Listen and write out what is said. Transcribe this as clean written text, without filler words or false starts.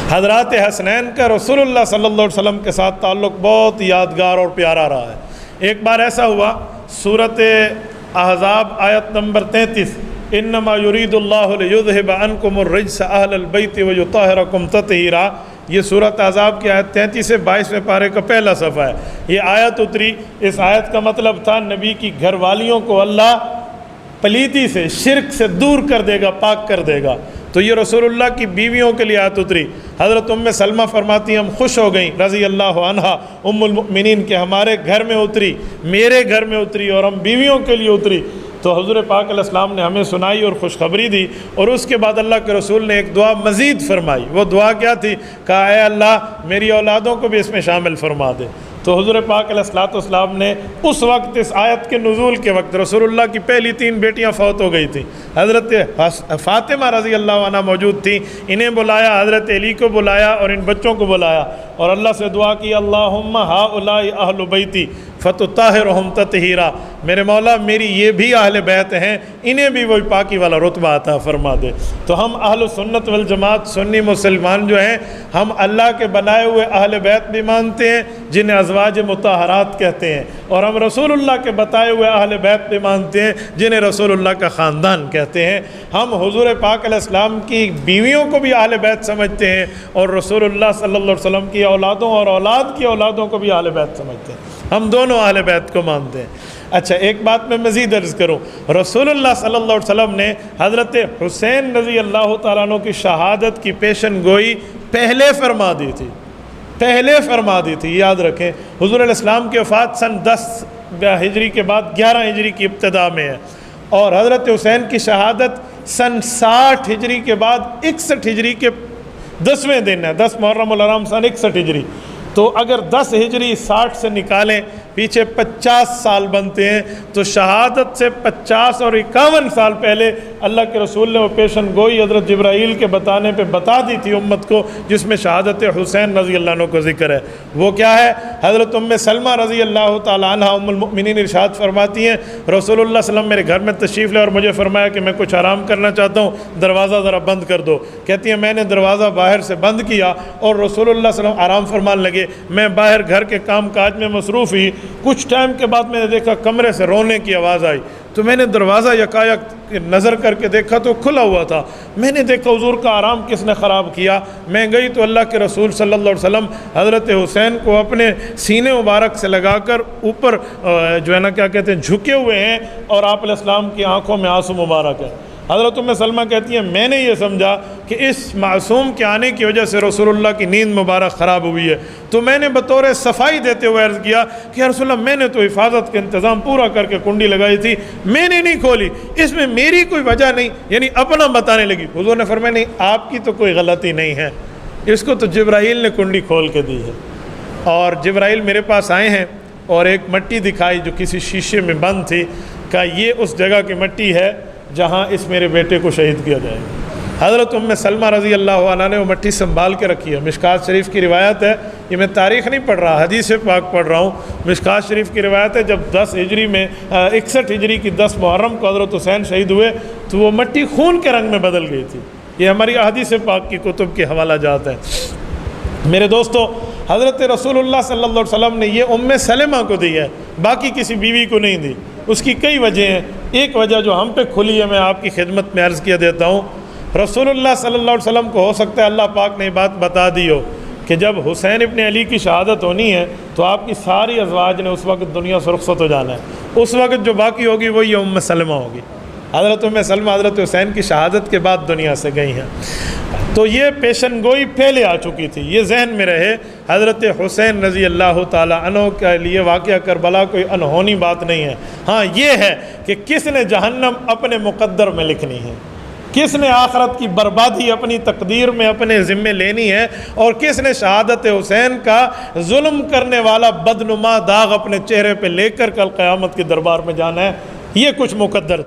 حضرات حسنین کا رسول اللہ صلی اللہ علیہ وسلم کے ساتھ تعلق بہت یادگار اور پیارا رہا ہے۔ ایک بار ایسا ہوا، سورۃ احزاب آیت نمبر 33، انما یرید اللہ لیذھب عنکم الرجس اہل البیت ویطہرکم تطہیرا، یہ سورۃ احزاب کی آیت 33 سے 22ویں پارے کا پہلا صفحہ ہے۔ یہ آیت اتری، اس آیت کا مطلب تھا نبی کی گھر والیوں کو اللہ پلیتی سے، شرک سے دور کر دے گا، پاک کر دے گا۔ تو یہ رسول اللہ کی بیویوں کے لیے آیت اتری۔ حضرت ام سلمہ فرماتی ہیں ہم خوش ہو گئیں رضی اللہ عنہا ام المؤمنین کہ ہمارے گھر میں اتری، میرے گھر میں اتری اور ہم بیویوں کے لیے اتری۔ تو حضور پاک علیہ السلام نے ہمیں سنائی اور خوشخبری دی، اور اس کے بعد اللہ کے رسول نے ایک دعا مزید فرمائی۔ وہ دعا کیا تھی؟ کہا اے اللہ میری اولادوں کو بھی اس میں شامل فرما دے۔ تو حضور پاک علیہ السلام نے اس وقت، اس آیت کے نزول کے وقت، رسول اللہ کی پہلی 3 بیٹیاں فوت ہو گئی تھیں۔ حضرت فاطمہ رضی اللہ عنہ موجود تھیں، انہیں بلایا، حضرت علی کو بلایا اور ان بچوں کو بلایا، اور اللہ سے دعا کی اللہم ہؤلاء اہل بیتی فتطہرہم تطہیرا، میرے مولا میری یہ بھی اہل بیت ہیں، انہیں بھی وہی پاکی والا رتبہ عطا فرما دے۔ تو ہم اہل سنت والجماعت سنی مسلمان جو ہیں، ہم اللہ کے بنائے ہوئے اہل بیت بھی مانتے ہیں جنہیں ازواج مطہرات کہتے ہیں، اور ہم رسول اللہ کے بتائے ہوئے اہل بیت بھی مانتے ہیں جنہیں رسول اللہ کا خاندان کہتے ہیں۔ ہم حضور پاک علیہ السلام کی بیویوں کو بھی اہل بیت سمجھتے ہیں، اور رسول اللہ صلی اللہ علیہ وسلم کی اولادوں اور اولاد کی اولادوں کو بھی اہل بیت سمجھتے ہیں۔ ہم دونوں اہل بیت کو مانتے ہیں۔ اچھا ایک بات میں مزید عرض کروں، رسول اللہ صلی اللہ علیہ وسلم نے حضرت حسین رضی اللہ تعالیٰ عنہ کی شہادت کی پیشن گوئی پہلے فرما دی تھی، یاد رکھیں۔ حضور علیہ السلام کی وفات سن 10 ہجری کے بعد 11 ہجری کی ابتدا میں ہے، اور حضرت حسین کی شہادت سن 60 ہجری کے بعد 61 ہجری کے 10ویں دن ہے، 10 محرم الحرام سن 61 ہجری۔ تو اگر 10 ہجری 60 سے نکالیں، پیچھے 50 سال بنتے ہیں، تو شہادت سے 50 اور 51 سال پہلے اللہ کے رسول نے وہ پیشن گوئی حضرت جبرائیل کے بتانے پہ بتا دی تھی امت کو، جس میں شہادت حسین رضی اللہ عنہ کو ذکر ہے۔ وہ کیا ہے؟ حضرت ام سلمہ رضی اللہ تعالی عنہ ام المؤمنین ارشاد فرماتی ہیں رسول اللہ صلی اللہ علیہ وسلم میرے گھر میں تشریف لے اور مجھے فرمایا کہ میں کچھ آرام کرنا چاہتا ہوں، دروازہ ذرا بند کر دو۔ کہتی ہیں میں نے دروازہ باہر سے بند کیا اور رسول اللہ صلی اللہ علیہ وسلم آرام فرمان لگے، میں باہر گھر کے کام کاج میں مصروف ہی، کچھ ٹائم کے بعد میں نے دیکھا کمرے سے رونے کی آواز آئی، تو میں نے دروازہ یکایک نظر کر کے دیکھا تو کھلا ہوا تھا۔ میں نے دیکھا حضور کا آرام کس نے خراب کیا۔ میں گئی تو اللہ کے رسول صلی اللہ علیہ وسلم حضرت حسین کو اپنے سینے مبارک سے لگا کر اوپر جو ہے نا کیا کہتے ہیں جھکے ہوئے ہیں، اور آپ علیہ السلام کی آنکھوں میں آنسو مبارک ہے۔ حضرت ام سلمہ کہتی ہیں میں نے یہ سمجھا کہ اس معصوم کے آنے کی وجہ سے رسول اللہ کی نیند مبارک خراب ہوئی ہے، تو میں نے بطور صفائی دیتے ہوئے عرض کیا کہ یا رسول اللہ میں نے تو حفاظت کا انتظام پورا کر کے کنڈی لگائی تھی، میں نے نہیں کھولی، اس میں میری کوئی وجہ نہیں، یعنی اپنا بتانے لگی۔ حضور نے فرمایا نہیں آپ کی تو کوئی غلطی نہیں ہے، اس کو تو جبرائیل نے کنڈی کھول کے دی ہے۔ اور جبرائیل میرے پاس آئے ہیں اور ایک مٹی دکھائی جو کسی شیشے میں بند تھی، کہا یہ اس جگہ کی مٹی ہے جہاں اس میرے بیٹے کو شہید کیا جائے گا۔ حضرت ام سلمہ رضی اللہ عنہ نے وہ مٹی سنبھال کے رکھی ہے۔ مشکات شریف کی روایت ہے، یہ میں تاریخ نہیں پڑھ رہا، حدیث پاک پڑھ رہا ہوں۔ مشکات شریف کی روایت ہے جب 10 ہجری میں 61 ہجری کی 10 محرم کو حضرت حسین شہید ہوئے تو وہ مٹی خون کے رنگ میں بدل گئی تھی۔ یہ ہماری حدیث پاک کی کتب کے حوالہ جات ہیں۔ میرے دوستو، حضرت رسول اللہ صلی اللہ علیہ وسلم نے یہ ام سلمہ کو دی ہے، باقی کسی بیوی کو نہیں دی۔ اس کی کئی وجہ ہیں، ایک وجہ جو ہم پہ کھلی ہے میں آپ کی خدمت میں عرض کیا دیتا ہوں۔ رسول اللہ صلی اللہ علیہ وسلم کو ہو سکتا ہے اللہ پاک نے یہ بات بتا دی ہو کہ جب حسین ابن علی کی شہادت ہونی ہے تو آپ کی ساری ازواج نے اس وقت دنیا سے رخصت ہو جانا ہے، اس وقت جو باقی ہوگی وہ یہ ام سلمہ ہوگی۔ حضرت ام سلمہ حضرت حسین کی شہادت کے بعد دنیا سے گئی ہیں، تو یہ پیشن گوئی پہلے آ چکی تھی، یہ ذہن میں رہے۔ حضرت حسین رضی اللہ تعالیٰ عنہ کے لیے واقعہ کربلا کوئی انہونی بات نہیں ہے۔ ہاں یہ ہے کہ کس نے جہنم اپنے مقدر میں لکھنی ہے، کس نے آخرت کی بربادی اپنی تقدیر میں اپنے ذمے لینی ہے، اور کس نے شہادت حسین کا ظلم کرنے والا بدنما داغ اپنے چہرے پہ لے کر کل قیامت کے دربار میں جانا ہے، یہ کچھ مقدر